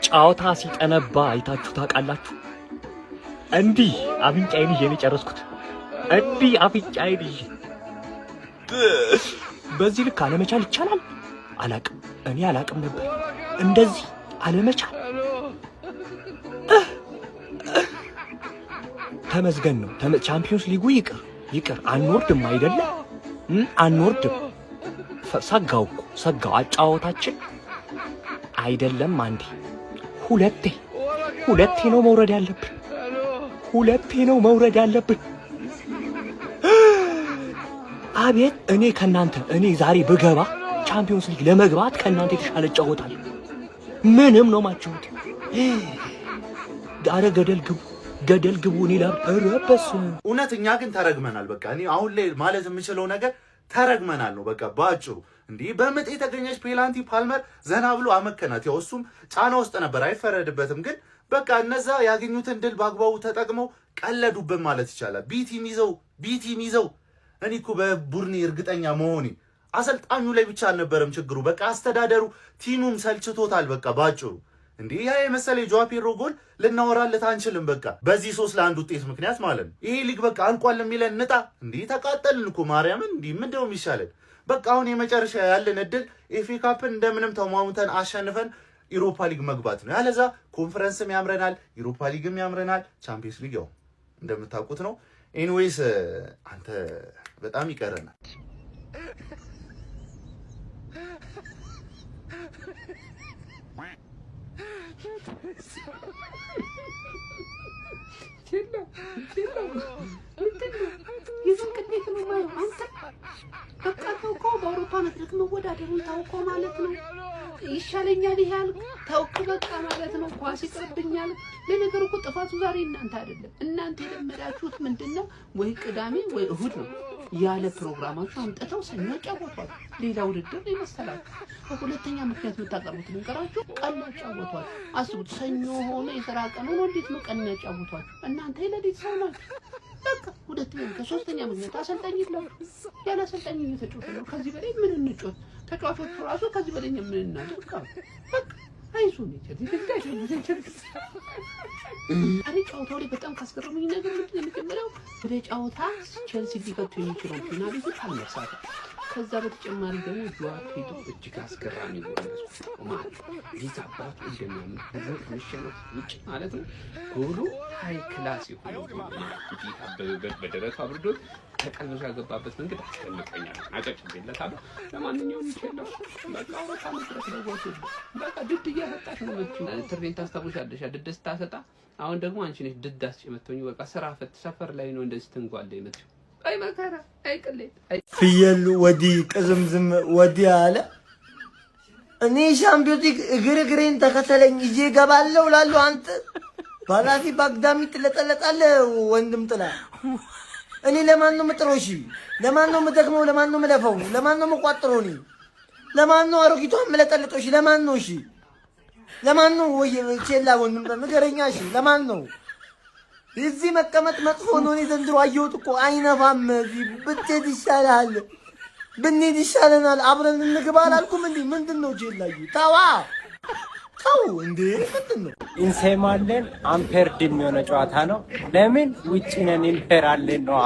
ጫውታ ሲጠነባ አይታችሁ ታውቃላችሁ? እንዲህ አፍንጫዬን ይዤ ጨረስኩት። እንዲህ አፍንጫዬን ይዤ በዚህ ልክ አለመቻል ይቻላል? አላቅም። እኔ አላቅም ነበር እንደዚህ አለመቻል። ተመስገን ነው። ቻምፒዮንስ ሊጉ ይቅር አንወርድም አይደለ? አንወርድም። ሰጋው አጫወታችን አይደለም አንዴ ሁለቴ ነው መውረድ ያለብን። አቤት እኔ ዛሬ ብገባ ቻምፒዮንስ ሊግ ለመግባት ከናንተ የተሻለ እጫወታለሁ። ምንም ነው ማጫወት። ዳረ ገደል ግቡ ይላል። ረበስ እውነተኛ ግን ተረግመናል። በቃ እኔ አሁን ላይ ማለት የምችለው ነገር ተረግመናል ነው በቃ ባጭሩ። እንዲህ በምጥ የተገኘች ፔናልቲ ፓልመር ዘና ብሎ አመከናት። ያው እሱም ጫና ውስጥ ነበር፣ አይፈረድበትም። ግን በቃ እነዛ ያገኙትን ድል በአግባቡ ተጠቅመው ቀለዱበት ማለት ይቻላል። ቢቲም ይዘው እኔ እኮ በቡድኔ እርግጠኛ መሆኔ አሰልጣኙ ላይ ብቻ አልነበረም ችግሩ። በቃ አስተዳደሩ ቲሙም ሰልችቶታል። በቃ ባጭሩ እንዲህ ያ የመሰለ ጆዋ ፔድሮ ጎል ልናወራለት አንችልም። በቃ በዚህ 3-1 ውጤት ምክንያት ማለት ነው። ይሄ ሊግ በቃ አልቋል የሚለን ንጣ እንዲህ ተቃጠልን እኮ ማርያምን። እንዲህ ምንድነው የሚሻለን? በቃ አሁን የመጨረሻ ያለን እድል ኤፍኤ ካፕን እንደምንም ተሟሙተን አሸንፈን ኢሮፓ ሊግ መግባት ነው። ያለዛ ኮንፈረንስም ያምረናል፣ ኢሮፓ ሊግም ያምረናል። ቻምፒየንስ ሊግ ያው እንደምታውቁት ነው። ኤኒዌይስ አንተ በጣም ይቀረናል። በአውሮፓ መድረክ መወዳደሩን ታውቆ ማለት ነው። ይሻለኛል ይሄ ያልኩ ታውቅ በቃ ማለት ነው። ኳስ ይቀርብኛል። ለነገሩ እኮ ጥፋቱ ዛሬ እናንተ አይደለም። እናንተ የለመዳችሁት ምንድነው? ወይ ቅዳሜ ወይ እሁድ ነው ያለ ፕሮግራማችሁ አምጥተው ሰኞ ጫወቷል። ሌላ ውድድር ይመስላል። በሁለተኛ ምክንያት የምታቀርቡት ነገራችሁ ቀን ያጫወቷል። አስቡት፣ ሰኞ ሆነ የሥራ ቀን ሆኖ እንዴት ነው ቀን ያጫወቷል? እናንተ የሌሊት ሰው ናችሁ። በቃ ሁለተኛ ከሶስተኛ ምክንያት አሰልጣኝ ይላችሁ። ያለ አሰልጣኝ እየተጫወተ ነው። ከዚህ በላይ ምን እንጫወት? ተጫዋቾቹ ራሱ ከዚህ በላይ ምን እናድርግ? በቃ አይዞን አሬ ጫወታው ላይ በጣም ካስገረመኝ ነገር ምንድን ነው የመጀመሪያው ወደ ጫወታ ቼልሲ ሊከቱ የሚችለው ፔናልቲ ካልመሳት። ከዛ በተጨማሪ ደግሞ ጆዋ ፔድሮ እጅግ አስገራሚ ጎል ማለት ሊዛባት እንደሚያምን ብዙ ከመሸነፍ ውጭ ማለት ነው። ጎሉ ሃይ ክላስ የሆነ ጎል እንጂ አበበበት በደረቱ አብርዶ ተቀልሶ ያገባበት መንገድ አስደንቆኛል። አጨብጭቤለታለሁ። ለማንኛውም ይችላል በቃ ወጣ መስራት ነው ወጥ በቃ ድድ እያሰጣሽ ነው ማለት ትሬን ታስታውሻለሽ? ድድ ስታሰጣ አሁን ደግሞ አንቺ ነሽ ድድ አስጨመተኝ። በቃ ስራ ፈት ሰፈር ላይ ነው እንደዚህ ትንጓለ ይመጣ አይ መከራ አይ ቅሌት አይ ፍየል ወዲህ ቅዝምዝም ወዲህ አለ። እኔ ሻምፒዮንስ ሊግ እግሬን ተከተለኝ ይዤ እገባለሁ እላለሁ። አንተ ባላፊ ባግዳሚ ትለጠለጣለህ ወንድም ጥላ። እኔ ለማን ነው የምጥረው? እሺ ለማን ነው የምደክመው? ለማን ነው የምለፈው? ለማን ነው የምቋጥረው? እኔ ለማን ነው አሮጊቷን የምለጠልጠው? እሺ ለማን ነው? እሺ ለማን ነው? ወይ ቼላ ወንድም ንገረኛ። እሺ ለማን ነው? እዚህ መቀመጥ መጥፎ ነው። እኔ ዘንድሮ አየሁት እኮ አይነፋም። እዚህ ብትሄድ ይሻላል፣ ብንሄድ ይሻለናል። አብረን እንግባ አላልኩም እንዴ? ምንድን ነው ቼላዬ? ተው እንዴ! ምንድን ነው? ኢንሴማለን አምፔርድ የሚሆነ ጨዋታ ነው። ለምን ውጪ ነን ኢምፔራለን ነው።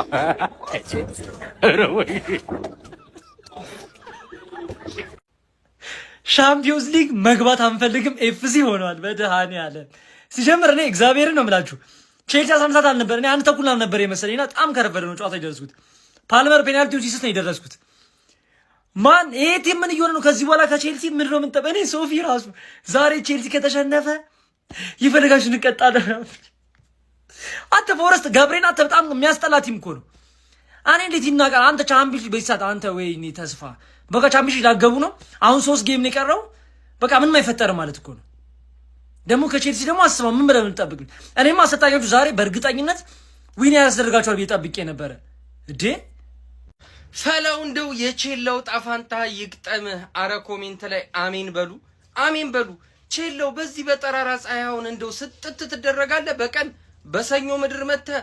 ሻምፒዮንስ ሊግ መግባት አንፈልግም ኤፍሲ ሆኗል። በደሃኒያለም ሲጀምር እኔ እግዚአብሔርን ነው የምላችሁ ቼልሲ 10 ሰዓት አልነበር። እኔ አንድ ተኩል ነበር የመሰለኝና በጣም ከረፈደ ነው ጨዋታ የደረስኩት። ፓልመር ፔናልቲው ሲስት ነው የደረስኩት። ማን ይሄ ቲም ምን እየሆነ ነው? ከዚህ በኋላ ከቼልሲ ምን ነው የምንጠብቀው? እኔ ሶፊ ራሱ ዛሬ ቼልሲ ከተሸነፈ ይፈልጋችሁ እንቀጣለን። አንተ ፎረስት ገብሬና አንተ በጣም የሚያስጠላ ቲም እኮ ነው። እኔ እንዴት ይናገር? አንተ ቻምፒዮንስ ሊግ በይሳት አንተ ወይኔ ተስፋ በቃ ቻምፒዮንስ ሊግ ላገቡ ነው። አሁን 3 ጌም ነው የቀረው። በቃ ምንም አይፈጠርም ማለት እኮ ነው። ደግሞ ከቼልሲ ደግሞ አስባ ምን ብለን እንጠብቅ? እኔማ አሰልጣኞቹ ዛሬ በእርግጠኝነት ዊን ያስደርጋቸዋል ብዬ ጠብቄ ነበረ እንዴ። ፈለው እንደው የቼላው ጣፋንታ ይግጠምህ። አረ ኮሜንት ላይ አሜን በሉ፣ አሜን በሉ። ቼላው በዚህ በጠራራ ፀሐይ አሁን እንደው ስጥት ትደረጋለህ። በቀን በሰኞ ምድር መተህ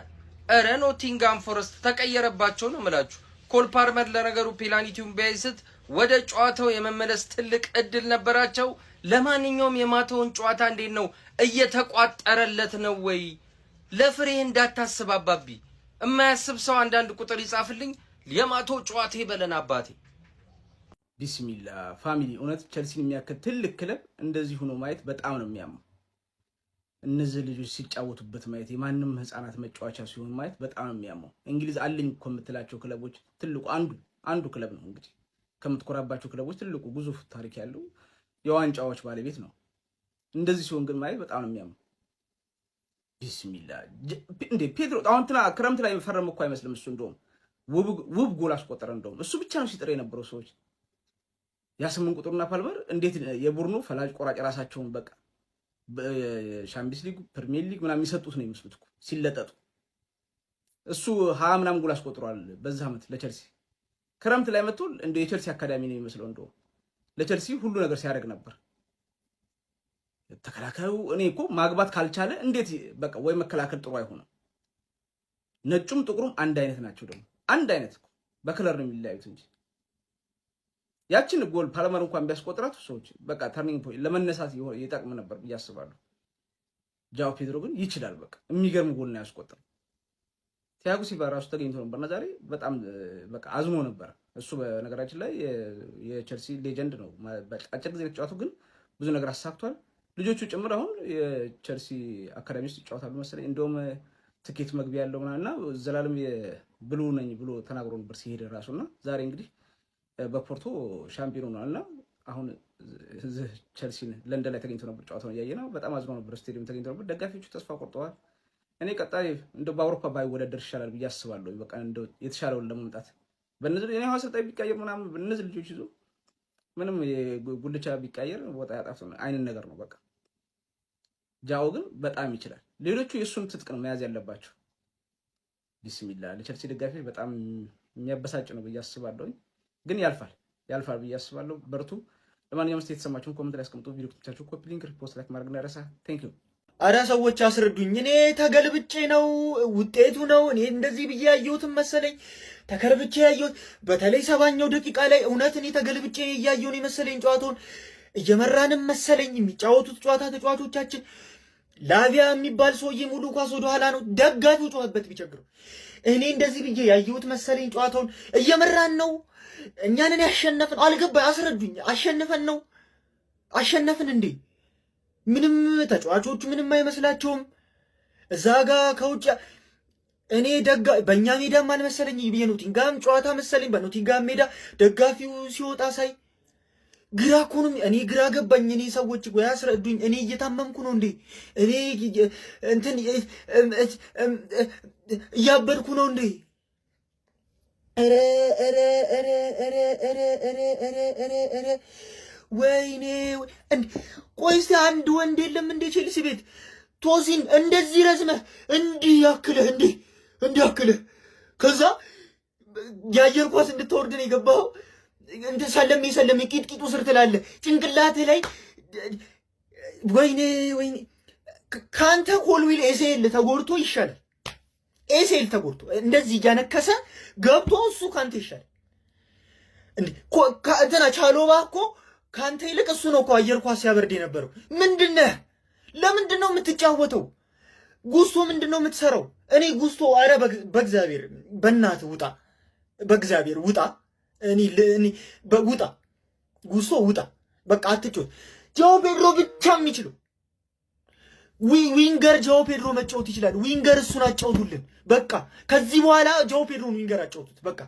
አረ ኖቲንጋም ፎረስት ተቀየረባቸው ነው የምላችሁ። ኮል ፓልመር ለነገሩ ፔናልቲውን ቢያይስት ወደ ጨዋታው የመመለስ ትልቅ እድል ነበራቸው። ለማንኛውም የማታውን ጨዋታ እንዴት ነው እየተቋጠረለት ነው ወይ? ለፍሬ እንዳታስብ አባቢ። የማያስብ ሰው አንዳንድ ቁጥር ይጻፍልኝ። የማታው ጨዋታ ይበለን አባቴ። ቢስሚላ ፋሚሊ እውነት ቸልሲን የሚያክል ትልቅ ክለብ እንደዚህ ሆኖ ማየት በጣም ነው የሚያመው። እነዚህ ልጆች ሲጫወቱበት ማየት የማንም ህፃናት መጫወቻ ሲሆን ማየት በጣም ነው የሚያመው። እንግሊዝ አለኝ እኮ የምትላቸው ክለቦች ትልቁ አንዱ ክለብ ነው እንግዲህ ከምትኮራባቸው ክለቦች ትልቁ ግዙፍ ታሪክ ያለው የዋንጫዎች ባለቤት ነው። እንደዚህ ሲሆን ግን ማየት በጣም ነው የሚያመው። ቢስሚላ እንዴ ፔድሮ አሁን ክረምት ላይ ፈረም እኮ አይመስልም። እሱ እንደውም ውብ ጎል አስቆጠረ። እንደውም እሱ ብቻ ነው ሲጥር የነበረው ሰዎች ያ8 ቁጥርና ፓልመር እንዴት የቡርኑ ፈላጭ ቆራጭ ራሳቸውን በቃ በሻምፒየንስ ሊግ ፕሪሚየር ሊግ ምናምን የሚሰጡት ነው የሚመስሉት እኮ ሲለጠጡ። እሱ 20 ምናምን ጎል አስቆጥሯል በዛ ዓመት ለቸልሲ። ክረምት ላይ መጥቶ እንደ የቸልሲ አካዳሚ ነው የሚመስለው። እንደውም ለቸልሲ ሁሉ ነገር ሲያደርግ ነበር። ተከላካዩ እኔ እኮ ማግባት ካልቻለ እንዴት በቃ ወይ መከላከል ጥሩ አይሆንም። ነጩም ጥቁሩም አንድ አይነት ናቸው። ደግሞ አንድ አይነት እኮ በከለር ነው የሚለያዩት እንጂ ያችን ጎል ፓልመር እንኳን ቢያስቆጥራት ሰዎች በቃ ተርኒንግ ፖይንት ለመነሳት ይጠቅም ነበር ብዬ አስባለሁ። ጃው ፔድሮ ግን ይችላል። በቃ የሚገርም ጎል ነው ያስቆጠረው። ቲያጎ ሲልቫ ራሱ ተገኝቶ ነበርና ዛሬ በጣም በቃ አዝኖ ነበር። እሱ በነገራችን ላይ የቸልሲ ሌጀንድ ነው። አጭር ጊዜ ተጫዋቱ ግን ብዙ ነገር አሳክቷል። ልጆቹ ጭምር አሁን የቸልሲ አካዳሚ ውስጥ ይጫወታሉ መሰለኝ። እንደውም ትኬት መግቢያ ያለው ምናምና ዘላለም ብሉ ነኝ ብሎ ተናግሮ ነበር ሲሄድ ራሱና ዛሬ እንግዲህ በፖርቶ ሻምፒዮን ሆኗልና አሁን ቸልሲን ለንደን ላይ ተገኝቶ ነበር ጨዋታውን ያየነው። በጣም አዝኖ ነበር። ስቴዲየም ተገኝቶ ነበር። ደጋፊዎቹ ተስፋ ቆርጠዋል። እኔ ቀጣይ እንደው በአውሮፓ ባይወዳደር ይሻላል ብዬ አስባለሁ። በቃ እንደው የተሻለውን ለመምጣት በእነዚህ የኔ አሰልጣኝ ቢቀየር ምናምን በእነዚህ ልጆች ይዞ ምንም ጉልቻ ቢቀየር ወጣ ያጣፍ አይነት ነገር ነው በቃ። ጃው ግን በጣም ይችላል። ሌሎቹ የሱን ትጥቅ ነው መያዝ ያለባቸው። ቢስሚላ ለቸልሲ ደጋፊዎች በጣም የሚያበሳጭ ነው ብዬ አስባለሁ። ግን ያልፋል ብዬ አስባለሁ። በርቱ። ለማንኛውም የተሰማችሁን ኮሜንት ላይ አስቀምጡ። ቪዲዮ ከተመቻችሁ ኮፒ ሊንክ፣ ሪፖስት፣ ላይክ ማድረግ እንዳይረሳ። ቴንክ ዩ። አረ ሰዎች አስረዱኝ። እኔ ተገልብጬ ነው ውጤቱ ነው እኔ እንደዚህ ብዬ ያየሁትን መሰለኝ ተከርብቼ ያየሁት። በተለይ 70ኛው ደቂቃ ላይ እውነት እኔ ተገልብጬ ያየሁን የመሰለኝ ጨዋታውን እየመራንም መሰለኝ የሚጫወቱት ጨዋታ ተጫዋቾቻችን። ላቪያ የሚባል ሰውዬ ሙሉ ኳስ ወደ ኋላ ነው ደጋፊው ጨዋበት ቢቸግረው እኔ እንደዚህ ብዬ ያየሁት መሰለኝ ጨዋታውን። እየመራን ነው እኛንን ያሸነፍን አልገባኝ። አስረዱኝ። አሸነፍን እንዴ? ምንም ተጫዋቾቹ ምንም አይመስላቸውም እዛ ጋ ከውጭ። እኔ በእኛ ሜዳም አልመሰለኝ የኖቲንጋም ጨዋታ መሰለኝ። በኖቲንጋም ሜዳ ደጋፊው ሲወጣ ሳይ ግራ እኮ ነው። እኔ ግራ ገባኝ። እኔ ሰዎች ወይ አስረዱኝ። እኔ እየታመምኩ ነው እንዴ? እኔ እንትን እያበድኩ ነው እንዴ? ወይኔ ቆይ እስኪ አንድ ወንድ የለም እንደ ቼልሲ ቤት ቶሲን እንደዚህ ረዝመህ እንዲህ ያክልህ ከዛ የአየር ኳስ እንድትወርድ ነው የገባኸው። እንደ ሰለሜ ቂጥቂጡ ስር ትላለህ ጭንቅላትህ ላይ። ወይኔ ከአንተ ኮልዊል ኤሴል ተጎድቶ ይሻላል። ኤሴል ተጎድቶ እንደዚህ እያነከሰ ገብቶ እሱ ካንተ ይሻላል እንዴ? እንትና ቻሎባ እኮ ካንተ ይልቅ እሱ ነው እኮ አየር ኳስ ሲያበርድ የነበረው። ምንድነህ? ለምንድን ነው የምትጫወተው? ጉስቶ ምንድን ነው የምትሰራው? እኔ ጉስቶ አረ በእግዚአብሔር በእናትህ ውጣ፣ በእግዚአብሔር ውጣ። እኔ ውጣ፣ ጉስቶ ውጣ። በቃ አትጫወት። ጃኦ ፔድሮ ብቻ የሚችለው ዊንገር ጃኦ ፔድሮ መጫወት ይችላል። ዊንገር እሱን አጫውቱልን በቃ። ከዚህ በኋላ ጃኦ ፔድሮን ዊንገር አጫውቱት በቃ።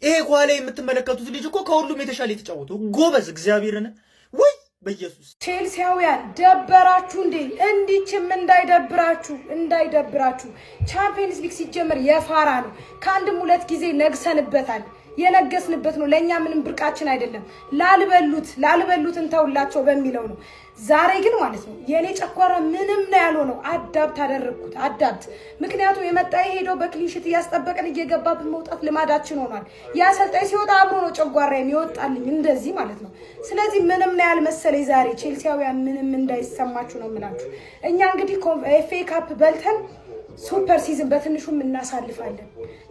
ይሄ ኋላ የምትመለከቱት ልጅ እኮ ከሁሉም የተሻለ የተጫወተው ጎበዝ። እግዚአብሔርን ወይ በኢየሱስ። ቼልሲያውያን ደበራችሁ እንዴ? እንዲችም እንዳይደብራችሁ። ቻምፒየንስ ሊግ ሲጀመር የፋራ ነው። ከአንድም 2 ጊዜ ነግሰንበታል። የነገስንበት ነው። ለኛ ምንም ብርቃችን አይደለም። ላልበሉት እንተውላቸው በሚለው ነው። ዛሬ ግን ማለት ነው የኔ ጨጓራ ምንም ነው ያልሆነው። አዳብት አደረግኩት አዳብት። ምክንያቱም የመጣ ሄደው በክሊንሽት እያስጠበቀን እየገባብን መውጣት ልማዳችን ሆኗል። ያሰልጣኝ ሲወጣ አብሮ ነው ጨጓራ የሚወጣልኝ እንደዚህ ማለት ነው። ስለዚህ ምንም ነው ያልመሰለኝ ዛሬ። ቼልሲያውያን ምንም እንዳይሰማችሁ ነው የምላችሁ። እኛ እንግዲህ ኤፍኤ ካፕ በልተን ሱፐር ሲዝን በትንሹም እናሳልፋለን።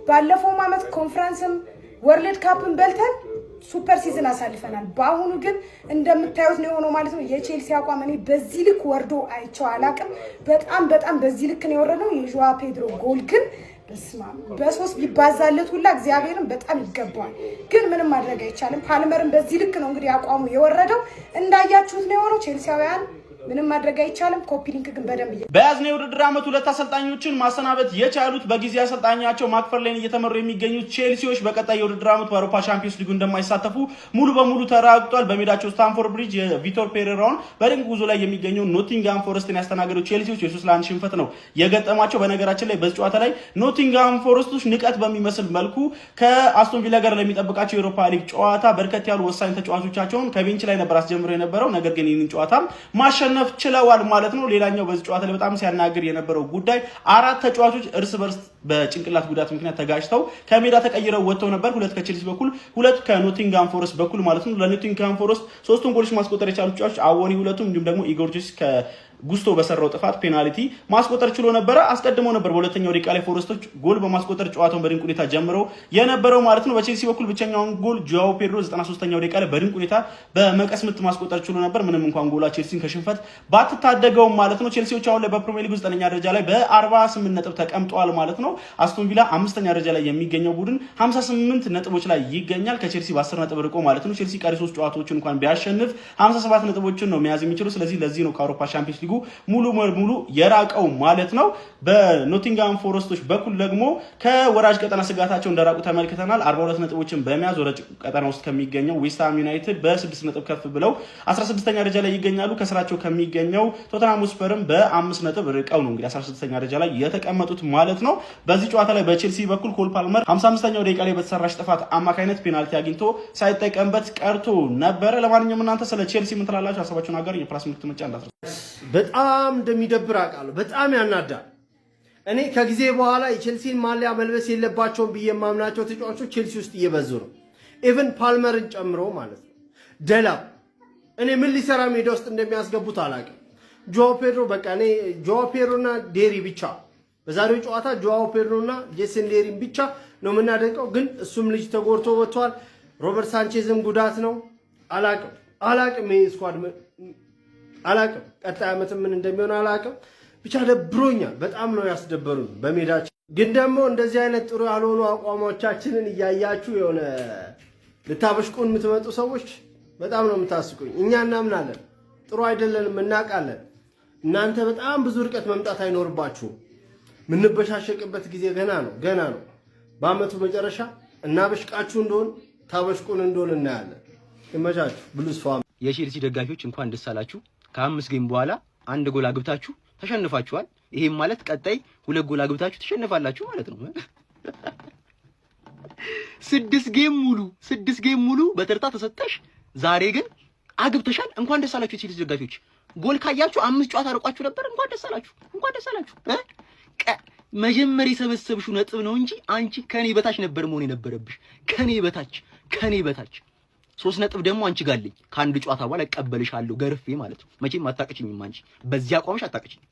ባለፈው ዓመት ኮንፈረንስም ወርልድ ካፕን በልተን ሱፐር ሲዝን አሳልፈናል። በአሁኑ ግን እንደምታዩት ነው የሆነው ማለት ነው። የቼልሲ አቋም እኔ በዚህ ልክ ወርዶ አይቼው አላቅም። በጣም በዚህ ልክ ነው የወረደው። የጆዋ ፔድሮ ጎል ግን በሶስት ቢባዛለት ሁላ እግዚአብሔርን በጣም ይገባዋል። ግን ምንም ማድረግ አይቻልም። ፓልመርን በዚህ ልክ ነው እንግዲህ አቋሙ የወረደው። እንዳያችሁት ነው የሆነው። ቼልሲያውያን ምንም ማድረግ አይቻልም። ኮፒ ሊንክ ግን በደንብ በያዝነው የውድድር ዓመት 2 አሰልጣኞችን ማሰናበት የቻሉት በጊዜ አሰልጣኛቸው ማክፈርሌን እየተመሩ የሚገኙት ቼልሲዎች በቀጣይ የውድድር ዓመት በአውሮፓ ቻምፒየንስ ሊግ እንደማይሳተፉ ሙሉ በሙሉ ተራግጧል። በሜዳቸው ስታንፎርድ ብሪጅ የቪቶር ፔሬራውን በድንቅ ጉዞ ላይ የሚገኘው ኖቲንግሃም ፎረስትን ያስተናገዱት ቼልሲዎች የ3-1 ሽንፈት ነው የገጠማቸው። በነገራችን ላይ በዚህ ጨዋታ ላይ ኖቲንግሃም ፎረስቶች ንቀት በሚመስል መልኩ ከአስቶን ቪላ ጋር ለሚጠብቃቸው የአውሮፓ ሊግ ጨዋታ በርከት ያሉ ወሳኝ ተጫዋቾቻቸውን ከቤንች ላይ ነበር አስጀምረው የነበረው። ነገር ግን ይህንን ጨዋታም ማሸነፍ ችለዋል ማለት ነው። ሌላኛው በዚህ ጨዋታ ላይ በጣም ሲያናግር የነበረው ጉዳይ 4 ተጫዋቾች እርስ በርስ በጭንቅላት ጉዳት ምክንያት ተጋጭተው ከሜዳ ተቀይረው ወጥተው ነበር። 2 ከቼልሲ በኩል 2 ከኖቲንግሃም ፎረስት በኩል ማለት ነው። ለኖቲንግሃም ፎረስት 3ቱን ጎሎች ማስቆጠር የቻሉ ተጫዋቾች አዎኒ 2ቱም እንዲሁም ደግሞ ኢጎር ጆሲስ ጉስቶ በሰራው ጥፋት ፔናልቲ ማስቆጠር ችሎ ነበር። አስቀድሞ ነበር በሁለተኛው ደቂቃ ላይ ፎረስቶች ጎል በማስቆጠር ጨዋታውን በድንቅ ሁኔታ ጀምረው የነበረው ማለት ነው። በቼልሲ በኩል ብቸኛውን ጎል ጆአው ፔድሮ 93ኛው ደቂቃ ላይ በድንቅ ሁኔታ በመቀስ ምት ማስቆጠር ችሎ ነበር። ምንም እንኳን ጎላ ቼልሲን ከሽንፈት ባትታደገው ማለት ነው። ቼልሲዎች አሁን ላይ በፕሪሚየር ሊግ 9ኛ ደረጃ ላይ በ48 ነጥብ ተቀምጠዋል ማለት ነው። አስቶን ቪላ 5ኛ ደረጃ ላይ የሚገኘው ቡድን 58 ነጥቦች ላይ ይገኛል ከቼልሲ በ10 ነጥብ ርቆ ማለት ነው። ቼልሲ ቀሪ 3 ጨዋታዎችን እንኳን ቢያሸንፍ 57 ነጥቦችን ነው መያዝ የሚችለው። ስለዚህ ለዚህ ነው ከአውሮፓ ቻምፒየንስ ሊጉ ሙሉ የራቀው ማለት ነው። በኖቲንግሃም ፎረስቶች በኩል ደግሞ ከወራጅ ቀጠና ስጋታቸው እንደራቁ ተመልክተናል። 42 ነጥቦችን በመያዝ ወራጅ ቀጠና ውስጥ ከሚገኘው ዌስትሃም ዩናይትድ በ6 ነጥብ ከፍ ብለው 16ኛ ደረጃ ላይ ይገኛሉ። ከስራቸው ከሚገኘው ቶተንሃም ስፐርም በ5 ነጥብ ርቀው ነው እንግዲህ 16ኛ ደረጃ ላይ የተቀመጡት ማለት ነው። በዚህ ጨዋታ ላይ በቼልሲ በኩል ኮል ፓልመር 55ኛው ደቂቃ ላይ በተሰራች ጥፋት አማካይነት ፔናልቲ አግኝቶ ሳይጠቀምበት ቀርቶ ነበረ። ለማንኛውም እናንተ ስለ ቼልሲ ምን ትላላችሁ? ሀሳባችሁን አጋሩ። የፕላስ ምልክት መጫ እንዳትረሱ። በጣም እንደሚደብር አውቃለሁ። በጣም ያናዳል። እኔ ከጊዜ በኋላ የቼልሲን ማሊያ መልበስ የለባቸውም ብዬ የማምናቸው ተጫዋቾች ቼልሲ ውስጥ እየበዙ ነው። ኢቭን ፓልመርን ጨምሮ ማለት ነው። ደላው እኔ ምን ሊሰራ ሜዳ ውስጥ እንደሚያስገቡት አላውቅም። ጆዋ ፔድሮ በቃ እኔ ጆዋ ፔድሮና ዴሪ ብቻ በዛሬው ጨዋታ ጆዋ ፔድሮና ጄሰን ዴሪን ብቻ ነው የምናደንቀው። ግን እሱም ልጅ ተጎድቶ ወጥቷል። ሮበርት ሳንቼዝም ጉዳት ነው። አላውቅም ይሄ ስኳድ አላውቅም። ቀጣይ ዓመት ምን እንደሚሆን አላውቅም። ብቻ ደብሮኛል። በጣም ነው ያስደበሩን በሜዳችን። ግን ደግሞ እንደዚህ አይነት ጥሩ ያልሆኑ አቋሞቻችንን እያያችሁ የሆነ ልታበሽቁን የምትመጡ ሰዎች በጣም ነው የምታስቁኝ። እኛ እናምናለን፣ ጥሩ አይደለንም፣ እናውቃለን። እናንተ በጣም ብዙ ርቀት መምጣት አይኖርባችሁም። የምንበሻሸቅበት ጊዜ ገና ነው። በአመቱ መጨረሻ እናበሽቃችሁ እንደሆን ታበሽቁን እንደሆን እናያለን። ይመቻችሁ። ብሉስ ፋም የቼልሲ ደጋፊዎች እንኳን ደስ አላችሁ። ከ5 ጌም በኋላ 1 ጎል አግብታችሁ ተሸንፋችኋል። ይሄም ማለት ቀጣይ 2 ጎል አግብታችሁ ተሸንፋላችሁ ማለት ነው። 6 ጌም ሙሉ በተርታ ተሰጠሽ። ዛሬ ግን አግብተሻል። እንኳን ደስ አላችሁ የቼልሲ ደጋፊዎች። ጎል ካያችሁ 5 ጨዋታ ርቋችሁ ነበር። እንኳን ደስ አላችሁ። መጀመሪያ የሰበሰብሽው ነጥብ ነው እንጂ አንቺ ከኔ በታች ነበር መሆን የነበረብሽ። ከኔ በታች 3 ነጥብ ደግሞ አንቺ ጋለኝ። ከአንድ ጨዋታ በኋላ እቀበልሻለሁ ገርፌ ማለት ነው። መቼም አታቀጭኝም አንቺ በዚያ አቋምሽ አታቀጭኝ።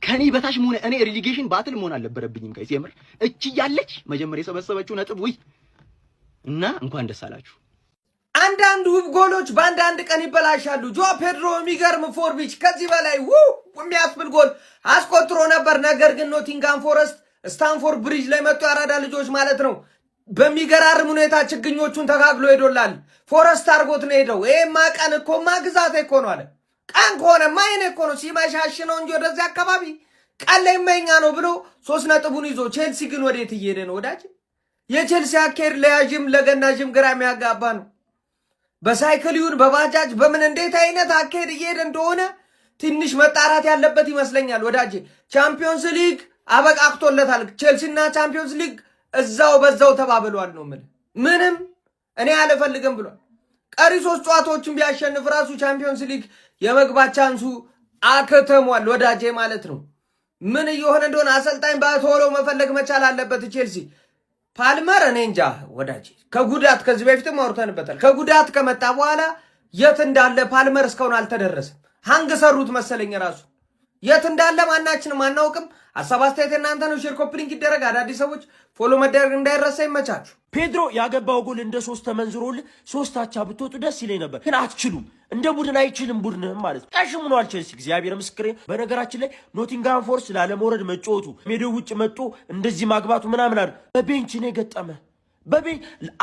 ከኔ በታች መሆን እኔ ሪሊጌሽን ባትል መሆን አልነበረብኝም። ጋይስ የምር እቺ ያለች መጀመሪያ የሰበሰበችው ነጥብ ወይ እና እንኳን ደስ አላችሁ። አንዳንድ ውብ ጎሎች በአንዳንድ ቀን ይበላሻሉ። ጆዋ ፔድሮ የሚገርም ፎርቢች ከዚህ በላይ የሚያስብል ጎል አስቆጥሮ ነበር። ነገር ግን ኖቲንግሃም ፎረስት ስታንፎርድ ብሪጅ ላይ መጥቶ ያራዳ ልጆች ማለት ነው በሚገራርም ሁኔታ ችግኞቹን ተካክሎ ሄዶላል። ፎረስት አርጎት ነው ሄደው። ይሄማ ቀን እኮማ ግዛት እኮ ነው አለ። ቀን ከሆነማ ይሄኔ እኮ ነው ሲመሻሽ ነው እንጂ ወደዚህ አካባቢ ቀን ላይ መኛ ነው ብሎ 3 ነጥቡን ይዞ ቼልሲ ግን ወዴት እየሄደ ነው ወዳጅ? የቼልሲ አካሄድ ለያዥም ለገናዥም ግራ የሚያጋባ ነው። በሳይክል ይሁን በባጃጅ በምን እንዴት አይነት አካሄድ እየሄደ እንደሆነ ትንሽ መጣራት ያለበት ይመስለኛል ወዳጅ። ቻምፒዮንስ ሊግ አበቃክቶለታል። ቼልሲና ቻምፒዮንስ ሊግ እዛው በዛው ተባብሏል ነው ምንም እኔ አልፈልግም ብሏል። ቀሪ 3 ጨዋታዎችን ቢያሸንፍ ራሱ ቻምፒዮንስ ሊግ የመግባት ቻንሱ አከተሟል ወዳጄ ማለት ነው። ምን እየሆነ እንደሆነ አሰልጣኝ ባቶሎ መፈለግ መቻል አለበት ቼልሲ። ፓልመር እኔ እንጃ ወዳጄ ከጉዳት ከዚህ በፊትም አውርተንበታል። ከጉዳት ከመጣ በኋላ የት እንዳለ ፓልመር እስካሁን አልተደረሰም። ሃንግ ሰሩት መሰለኝ ራሱ የት እንዳለ ማናችንም አናውቅም። ሀሳብ አስተያየት እናንተ ነው። ሼር ኮፒ ሊንክ ይደረግ። አዳዲስ ሰዎች ፎሎ መደረግ እንዳይረሳ። ይመቻችሁ። ፔድሮ ያገባው ጎል እንደ 3 ተመንዝሮል 3 አቻ ብትወጡ ደስ ይለኝ ነበር፣ ግን አትችሉም። እንደ ቡድን አይችልም ቡድንህም ማለት ነው። ያሽሙኗል ቼልሲ። እግዚአብሔር ምስክሬ። በነገራችን ላይ ኖቲንጋም ፎረስት ላለመውረድ መጫወቱ ሜዳው ውጭ መጥቶ እንደዚህ ማግባቱ ምናምን አይደል፣ በቤንች ነው የገጠመ።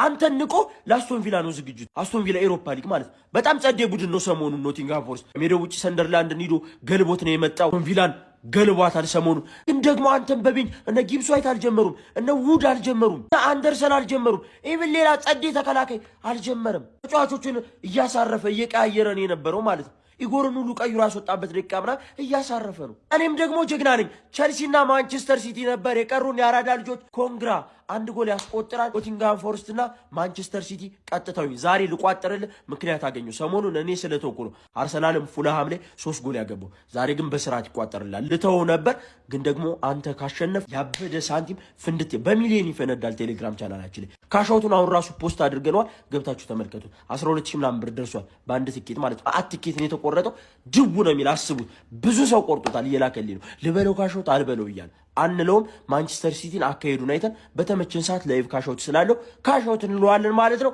አንተን ንቆ ለአስቶን ቪላ ነው ዝግጅቱ። አስቶን ቪላ ኤሮፓ ሊግ ማለት ነው። በጣም ጸዴ ቡድን ነው ሰሞኑን ኖቲንጋም ፎረስት። ሜዳው ውጭ ሰንደርላንድን ሂዶ ገልቦት ነው የመጣው። ቪላን ገልቧታል ሰሞኑን። ግን ደግሞ አንተን በቤንች እነ ጊብስ ዋይት አልጀመሩም፣ እነ ውድ አልጀመሩም፣ እነ አንደርሰን አልጀመሩም። ኢቭን ሌላ ጸዴ ተከላካይ አልጀመረም። ተጫዋቾችን እያሳረፈ እየቀያየረ ነው የነበረው ማለት ነው። ኢጎርን ሁሉ ቀይሮ ያስወጣበት ደቂቃ ምናምን እያሳረፈ ነው። እኔም ደግሞ ጀግና ነኝ። ቸልሲና ማንቸስተር ሲቲ ነበር የቀሩን የአራዳ ልጆች። ኮንግራ 1 ጎል ያስቆጥራል። ኖቲንጋም ፎረስትና ማንቸስተር ሲቲ ቀጥታዊ ዛሬ ልቋጥርልህ ምክንያት አገኙ። ሰሞኑን እኔ ስለተውኩ ነው አርሰናልም ፉልሃም ላይ 3 ጎል ያገባው። ዛሬ ግን በስርዓት ይቋጠርላል። ልተው ነበር ግን ደግሞ አንተ ካሸነፍ ያበደ ሳንቲም ፍንድት በሚሊዮን ይፈነዳል። ቴሌግራም ቻናላችን ላይ ካሻውቱን አሁን ራሱ ፖስት አድርገነዋል። ገብታችሁ ተመልከቱ። 12,000 ምናምን ብር ደርሷል በአንድ ትኬት ማለት ነው። ትኬት ነው የተቆረጠው። ድቡ ነው የሚል አስቡት። ብዙ ሰው ቆርጦታል። እየላከልኝ ነው ልበለው ካሻውት አልበለው እያለ አንለውም። ማንቸስተር ሲቲን አካሄዱን አይተን በተመቸን ሰዓት ላይቭ ካሻውት ስላለው ካሻውት እንለዋለን ማለት ነው።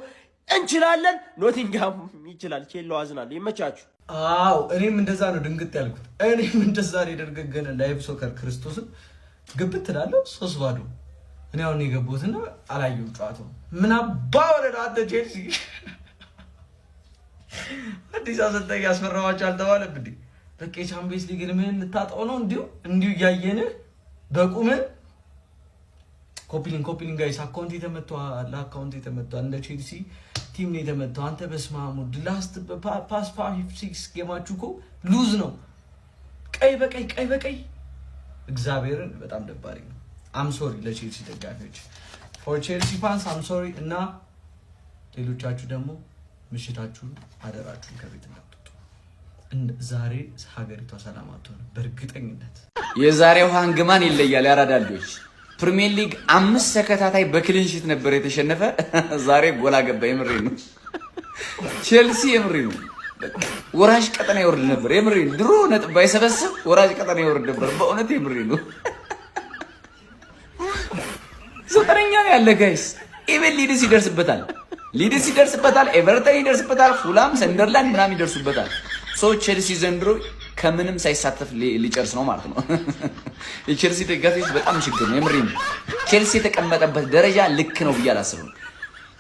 እንችላለን። ኖቲንጋም ይችላል። ቼሎ አዝናለሁ። ይመቻችሁ። አዎ እኔም እንደዛ ነው ድንግጥ ያልኩት። እኔም እንደዛ ነው የደርገገነ ላይቭ ሶከር ክርስቶስን ግብት ትላለህ 3-0 እኔ አሁን የገባሁትና አላየሁም ጨዋታው። ምን አባወለ አንተ ቼልሲ አዲስ አሰልጣኝ ያስፈራዋቸው አልተባለም እንዴ? በቃ የቻምፒየንስ ሊግን ምን ልታጣው ነው? እንዲሁ እያየን በቁም ኮፒሊንግ ጋይስ አካውንት የተመቷል። አካውንት የተመቷል። እንደ ቼልሲ ቲም ነው የተመታው። አንተ በስማሙ ላስት ፓስ 5-6 ጌማችሁ እኮ ሉዝ ነው። ቀይ በቀይ እግዚአብሔርን በጣም ደባሪ ነው። አም ሶሪ ለቼልሲ ደጋፊዎች ፎር ቼልሲ ፋንስ አም ሶሪ። እና ሌሎቻችሁ ደግሞ ምሽታችሁን አደራችሁን ከቤት እንዳትወጡ። ዛሬ ሀገሪቷ ሰላም አትሆንም በእርግጠኝነት። የዛሬው ሃንግማን ይለያል። ያራዳ ልጆች ፕሪሚየር ሊግ 5 ተከታታይ በክሊንሺት ነበር የተሸነፈ። ዛሬ ጎል አገባ። የምሬ ነው። ቼልሲ የምሬ ነው። ወራጅ ቀጠና ይወርድ ነበር። የምሬ ነው። ድሮ ነጥብ ባይሰበስብ ወራጅ ቀጠና ይወርድ ነበር። በእውነት የምሬ ነው። ዘጠነኛ ያለ ጋይስ ኢቨን ሊድስ ይደርስበታል፣ ኤቨርተን ይደርስበታል፣ ፉላም፣ ሰንደርላንድ ምናምን ይደርሱበታል። ሶ ቼልሲ ዘንድሮ ከምንም ሳይሳተፍ ሊጨርስ ነው ማለት ነው። የቼልሲ ደጋፊዎች በጣም ችግር ነው። የምሬ ነው። ቼልሲ የተቀመጠበት ደረጃ ልክ ነው ብዬ አላስብም።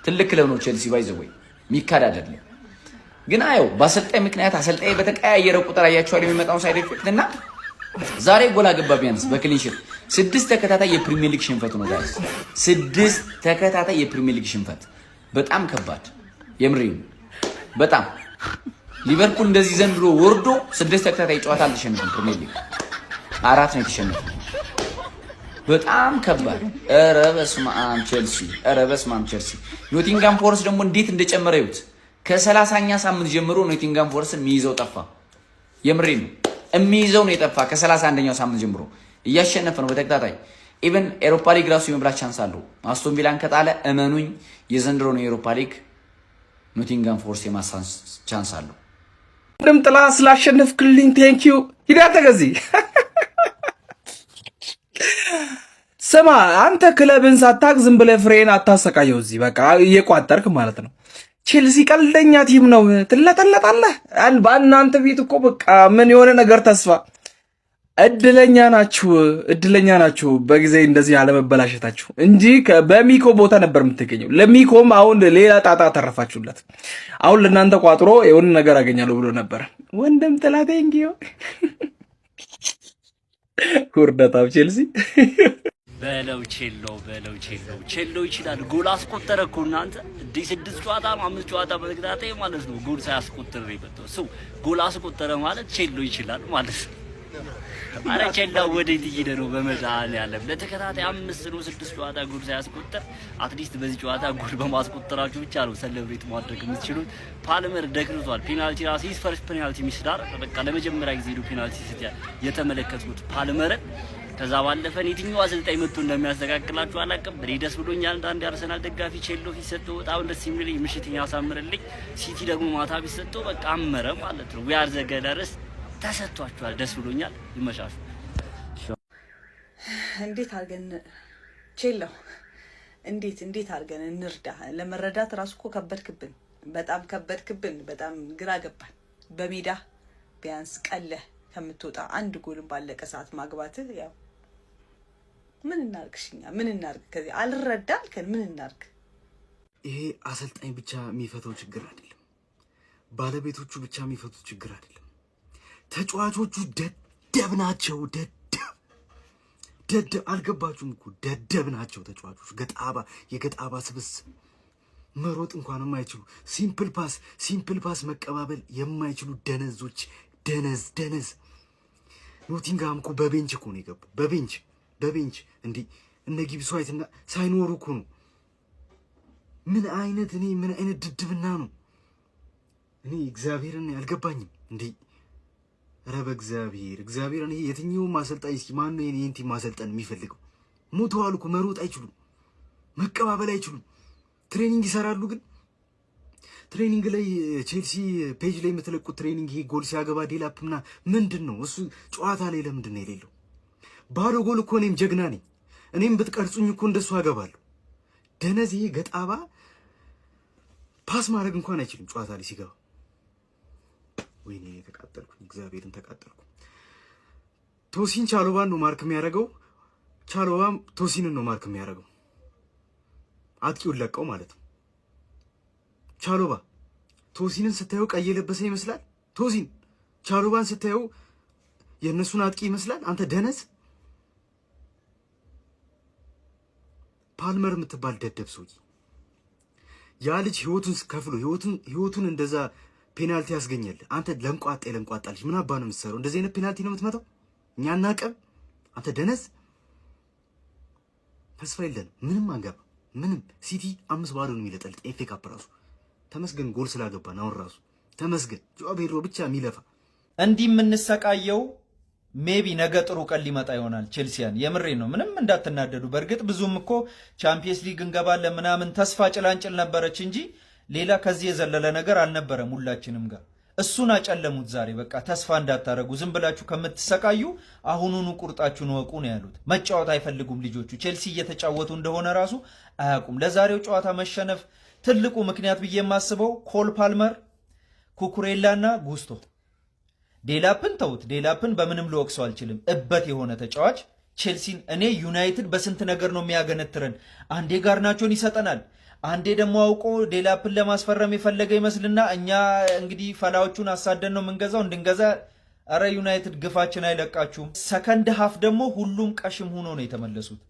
ትልቅ ክለብ ነው ቼልሲ ባይዘወይ ሚካድ አይደለም። ግን አየው በአሰልጣኝ ምክንያት አሰልጣኝ በተቀያየረ ቁጥር አያቸዋል የሚመጣውን ሳይድ ኢፌክት እና ዛሬ ጎል አገባ። ቢያንስ በክሊንሺት 6 ተከታታይ የፕሪሚየር ሊግ ሽንፈት ነው ጋይስ። 6 ተከታታይ የፕሪሚየር ሊግ ሽንፈት በጣም ከባድ የምሬ ነው። በጣም ሊቨርፑል እንደዚህ ዘንድሮ ወርዶ 6 ተከታታይ ጨዋታ አልተሸነፈም። ፕሪሚየር ሊግ 4 ነው የተሸነፈው። በጣም ከባድ። ኧረ በስመ አብ ቼልሲ። ኖቲንጋም ፎረስት ደግሞ እንዴት እንደጨመረ ይሁት። ከ30ኛ ሳምንት ጀምሮ ኖቲንጋም ፎረስትን የሚይዘው ጠፋ። የምሬ ነው። የሚይዘው ነው የጠፋ። ከ31ኛው ሳምንት ጀምሮ እያሸነፈ ነው በተከታታይ። ኢቨን ኤሮፓ ሊግ ራሱ የመብላት ቻንስ አለው። አስቶን ቪላን ከጣለ እመኑኝ የዘንድሮ ነው የኤሮፓ ሊግ ኖቲንጋም ፎረስት የማሳንስ ቻንስ አለው። ደም ጥላ ስላሸነፍክልኝ ቴንኪዩ። ሂዳ ተገዚ ስማ አንተ ክለብን ሳታቅ ዝም ብለህ ፍሬን አታሰቃየው። እዚህ በቃ እየቋጠርክ ማለት ነው። ቼልሲ ቀልደኛ ቲም ነው። ትለጠለጣለህ። በእናንተ ቤት እኮ በቃ ምን የሆነ ነገር ተስፋ። እድለኛ ናችሁ በጊዜ እንደዚህ ያለመበላሸታችሁ እንጂ በሚኮ ቦታ ነበር የምትገኘው። ለሚኮም አሁን ሌላ ጣጣ ተረፋችሁለት። አሁን ለእናንተ ቋጥሮ የሆነ ነገር አገኛለሁ ብሎ ነበር። ወንድም ጥላቴ እንጊዮ ኩርደታው ቼልሲ በለው ቼሎ ይችላል። ጎል አስቆጠረ እኮ እናንተ እንዴ! 6 ጨዋታ 5 ጨዋታ በተከታታይ ማለት ነው ጎል ሳያስቆጥር ነው ሰው። ጎል አስቆጠረ ማለት ቼሎ ይችላል ማለት ነው። አረ ቼሎ ወዴት እየሄደ ነው? በመድኃኒዓለም ለተከታታይ 5 ነው 6 ጨዋታ ጎል ሳያስቆጥር። አትሊስት በዚህ ጨዋታ ጎል በማስቆጠራችሁ ብቻ ነው ሰለብሬት ማድረግ የምትችሉት። ፓልመር ደክርቷል። ፔናልቲ ራሱ ፈርስት ፔናልቲ ሚስዳር በቃ ለመጀመሪያ ጊዜ ነው ፔናልቲ ሲት የተመለከቱት ፓልመርን። ከዛ ባለፈ የትኛው አሰልጣኝ መጥቶ እንደሚያስተካክላችሁ አላውቅም። እኔ ደስ ብሎኛል። አንድ አርሰናል ደጋፊ ቼሎ ፊሰጠው በጣም ደስ የሚል ምሽት ያሳምርልኝ። ሲቲ ደግሞ ማታ ቢሰጠው በቃ አመረ ማለት ነው። ዊ አር ዘ ገለርስ ተሰጥቷችኋል። ደስ ብሎኛል። ይመሻሹ። እንዴት አድርገን ቼለው እንዴት አድርገን እንርዳ? ለመረዳት ራሱ እኮ ከበድክብን፣ በጣም ከበድክብን፣ በጣም ግራ ገባን። በሜዳ ቢያንስ ቀለህ ከምትወጣ አንድ ጎልን ባለቀ ሰዓት ማግባትህ ያው ምን እናርግሽኛ? ምን እናርግ? ከዚህ አልረዳ አልከን ምን እናርግ? ይሄ አሰልጣኝ ብቻ የሚፈተው ችግር አይደለም። ባለቤቶቹ ብቻ የሚፈቱት ችግር አይደለም። ተጫዋቾቹ ደደብ ናቸው። ደደብ አልገባችሁም እኮ ደደብ ናቸው ተጫዋቾቹ። የገጣባ ስብስብ መሮጥ እንኳን የማይችሉ ሲምፕል ፓስ መቀባበል የማይችሉ ደነዞች። ደነዝ ኖቲንግሃም እኮ በቤንች እኮ ነው የገባው። በቤንች እንዴ እነ ጊብስ ዋይትና ሳይኖሩ እኮ ነው። ምን አይነት ድድብና ነው? እኔ እግዚአብሔርን አልገባኝም እንዴ። ኧረ በእግዚአብሔር እኔ የትኛውም አሰልጣኝ እስኪ ማን ነው የኔን ቲም ማሰልጠን የሚፈልገው? ሞተዋል እኮ መሮጥ አይችሉም፣ መቀባበል አይችሉም። ትሬኒንግ ይሰራሉ ግን ትሬኒንግ ላይ ቼልሲ ፔጅ ላይ የምትለቁት ትሬኒንግ ይሄ ጎል ሲያገባ ዴላፕና ምንድን ነው እሱ? ጨዋታ ላይ ለምንድን ነው የሌለው? ባዶ ጎል እኮ እኔም ጀግና ነኝ። እኔም ብትቀርጹኝ እኮ እንደሱ አገባለሁ። ደነዝ ይሄ ገጣባ ፓስ ማድረግ እንኳን አይችልም ጨዋታ ላይ ሲገባ። ወይኔ ተቃጠልኩኝ፣ እግዚአብሔርን ተቃጠልኩ። ቶሲን ቻሎባን ነው ማርክ የሚያደርገው፣ ቻሎባም ቶሲንን ነው ማርክ የሚያደርገው። አጥቂውን ለቀው ማለት ነው። ቻሎባ ቶሲንን ስታየው ቀይ የለበሰ ይመስላል። ቶሲን ቻሎባን ስታየው የእነሱን አጥቂ ይመስላል። አንተ ደነዝ ፓልመር የምትባል ደደብ ሰውዬ፣ ያ ልጅ ህይወቱን ከፍሎ ህይወቱን እንደዛ ፔናልቲ ያስገኛል። አንተ ለምቋጣ ልጅ ምን አባ ነው የምትሰራው? እንደዚህ አይነት ፔናልቲ ነው የምትመታው? እኛ እናቀብ። አንተ ደነዝ ተስፋ የለንም፣ ምንም አንገባ፣ ምንም። ሲቲ 5-0 ነው የሚለጠልጥ ኤፍ ኤ ካፕ ራሱ ተመስገን፣ ጎል ስላገባን አሁን ራሱ ተመስገን። ጆዋ ፔድሮ ብቻ የሚለፋ እንዲህ የምንሰቃየው ሜቢ ነገ ጥሩ ቀን ሊመጣ ይሆናል። ቼልሲያን የምሬ ነው፣ ምንም እንዳትናደዱ። በእርግጥ ብዙም እኮ ቻምፒየንስ ሊግ እንገባለን ምናምን ተስፋ ጭላንጭል ነበረች እንጂ ሌላ ከዚህ የዘለለ ነገር አልነበረም ሁላችንም ጋር። እሱን አጨለሙት ዛሬ። በቃ ተስፋ እንዳታረጉ፣ ዝም ብላችሁ ከምትሰቃዩ አሁኑኑ ቁርጣችሁን ወቁ ነው ያሉት። መጫወት አይፈልጉም ልጆቹ። ቼልሲ እየተጫወቱ እንደሆነ ራሱ አያውቁም። ለዛሬው ጨዋታ መሸነፍ ትልቁ ምክንያት ብዬ የማስበው ኮል ፓልመር፣ ኩኩሬላና ጉስቶ። ዴላፕን ተውት፣ ዴላፕን በምንም ልወቅሰው አልችልም። እበት የሆነ ተጫዋች ቼልሲን እኔ ዩናይትድ በስንት ነገር ነው የሚያገነትረን። አንዴ ጋርናቾን ይሰጠናል፣ አንዴ ደግሞ አውቆ ዴላፕን ለማስፈረም የፈለገ ይመስልና እኛ እንግዲህ ፈላዎቹን አሳደን ነው የምንገዛው እንድንገዛ። አረ ዩናይትድ ግፋችን አይለቃችሁም። ሰከንድ ሀፍ ደግሞ ሁሉም ቀሽም ሆኖ ነው የተመለሱት።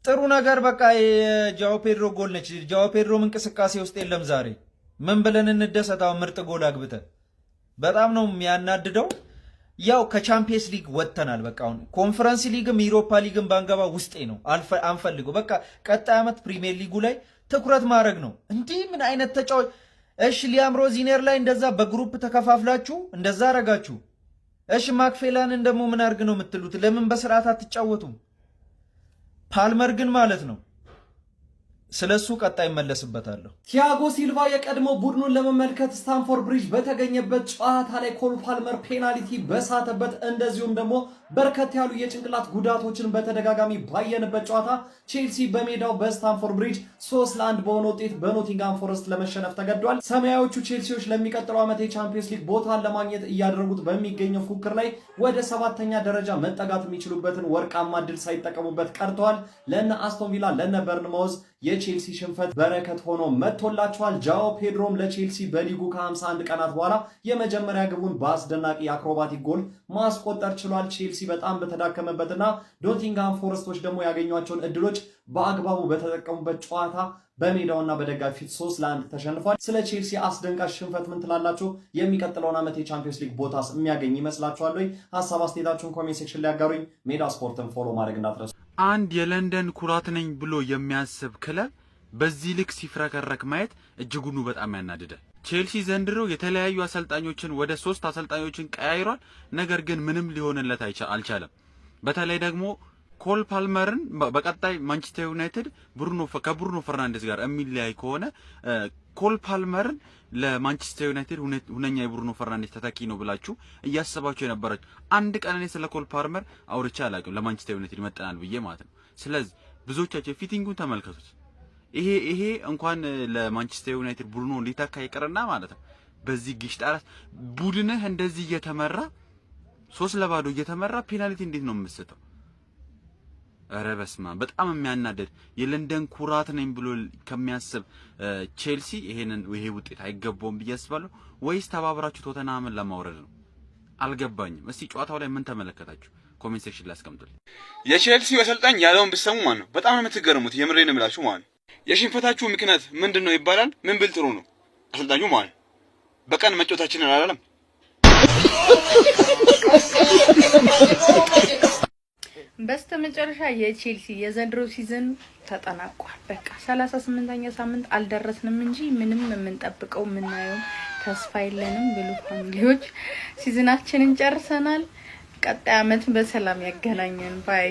ጥሩ ነገር በቃ የጃኦ ፔድሮ ጎል ነች። ጃኦ ፔድሮም እንቅስቃሴ ውስጥ የለም ዛሬ። ምን ብለን እንደሰታው ምርጥ ጎል አግብተ በጣም ነው የሚያናድደው። ያው ከቻምፒየንስ ሊግ ወጥተናል። በቃ አሁን ኮንፈረንስ ሊግም ዩሮፓ ሊግም ባንገባ ውስጤ ነው አንፈልገው። በቃ ቀጣይ ዓመት ፕሪሚየር ሊጉ ላይ ትኩረት ማድረግ ነው። እንዲህ ምን አይነት ተጫዋች! እሺ ሊያም ሮዚነር ላይ እንደዛ በግሩፕ ተከፋፍላችሁ እንደዛ አረጋችሁ። እሺ ማክፌላንን ደግሞ ምን አድርግ ነው የምትሉት? ለምን በስርዓት አትጫወቱም? ፓልመር ግን ማለት ነው ስለሱ ቀጣይ መለስበታለሁ። ቲያጎ ሲልቫ የቀድሞ ቡድኑን ለመመልከት ስታንፎርድ ብሪጅ በተገኘበት ጨዋታ ላይ ኮል ፓልመር ፔናልቲ በሳተበት እንደዚሁም ደግሞ በርከት ያሉ የጭንቅላት ጉዳቶችን በተደጋጋሚ ባየንበት ጨዋታ ቼልሲ በሜዳው በስታንፎርድ ብሪጅ 3-1 በሆነ ውጤት በኖቲንግሃም ፎረስት ለመሸነፍ ተገዷል። ሰማያዎቹ ቼልሲዎች ለሚቀጥለው ዓመት የቻምፒየንስ ሊግ ቦታን ለማግኘት እያደረጉት በሚገኘው ፉክክር ላይ ወደ 7ኛ ደረጃ መጠጋት የሚችሉበትን ወርቃማ ድል ሳይጠቀሙበት ቀርተዋል። ለነ አስቶን ቪላ ለነ በርንማውዝ የቼልሲ ሽንፈት በረከት ሆኖ መጥቶላቸዋል። ጃኦ ፔድሮም ለቼልሲ በሊጉ ከ51 ቀናት በኋላ የመጀመሪያ ግቡን በአስደናቂ የአክሮባቲክ ጎል ማስቆጠር ችሏል። ቼልሲ በጣም በተዳከመበትና ኖቲንግሃም ፎረስቶች ደግሞ ያገኟቸውን እድሎች በአግባቡ በተጠቀሙበት ጨዋታ በሜዳውና በደጋፊ ፊት 3-1 ተሸንፏል። ስለ ቼልሲ አስደንጋጭ ሽንፈት ምን ትላላችሁ? የሚቀጥለውን ዓመት የቻምፒየንስ ሊግ ቦታስ የሚያገኝ ይመስላችኋል ወይ? ሀሳብ አስተያየታችሁን ኮሜንት ሴክሽን ላይ ያጋሩኝ። ሜዳ ስፖርትን ፎሎ ማድረግ እንዳትረሱ። አንድ የለንደን ኩራት ነኝ ብሎ የሚያስብ ክለብ በዚህ ልክ ሲፍረከረክ ማየት እጅጉኑ በጣም ያናድዳል። ቼልሲ ዘንድሮ የተለያዩ አሰልጣኞችን ወደ 3 አሰልጣኞችን ቀያይሯል። ነገር ግን ምንም ሊሆንለት አልቻለም። በተለይ ደግሞ ኮል ፓልመርን በቀጣይ ማንቸስተር ዩናይትድ ከብሩኖ ፈርናንዴዝ ጋር የሚለያይ ከሆነ ኮል ፓልመርን ለማንቸስተር ዩናይትድ ሁነኛ የብሩኖ ፈርናንዴዝ ተተኪ ነው ብላችሁ እያሰባችሁ የነበራችሁ አንድ ቀን እኔ ስለ ኮል ፓልመር አውርቼ አላውቅም፣ ለማንቸስተር ዩናይትድ ይመጣናል ብዬ ማለት ነው። ስለዚህ ብዙዎቻችሁ ፊቲንጉን ተመልከቱት። ይሄ እንኳን ለማንቸስተር ዩናይትድ ብሩኖ ሊተካ ይቀርና ማለት ነው በዚህ ግሽጣራ ቡድንህ እንደዚህ እየተመራ 3-0 እየተመራ ፔናልቲ እንዴት ነው የምትሰጠው? ኧረ በስመ አብ! በጣም የሚያናደድ የለንደን ኩራት ነኝ ብሎ ከሚያስብ ቼልሲ ይሄ ውጤት አይገባውም ብዬ አስባለሁ። ወይስ ተባብራችሁ ቶተንሃምን ለማውረድ ነው? አልገባኝም። እስቲ ጨዋታው ላይ ምን ተመለከታችሁ? ኮሜንት ሴክሽን ላይ አስቀምጡልኝ። የቼልሲው አሰልጣኝ ያለውን ብትሰሙ ማለት ነው በጣም ነው የምትገርሙት። የምሬን ነው የምላችሁ ማለት ነው። የሽንፈታችሁ ምክንያት ምንድነው ይባላል? ምን ብል ጥሩ ነው አሰልጣኙ ማለት ነው በቀን መጫወታችንን አላለም። በስተመጨረሻ የቼልሲ የዘንድሮ ሲዝን ተጠናቋል። በቃ 38ኛ ሳምንት አልደረስንም እንጂ ምንም የምንጠብቀው የምናየው ተስፋ የለንም ብሉ ፋሚሊዎች ሲዝናችንን ጨርሰናል። ቀጣይ አመት በሰላም ያገናኘን ባይ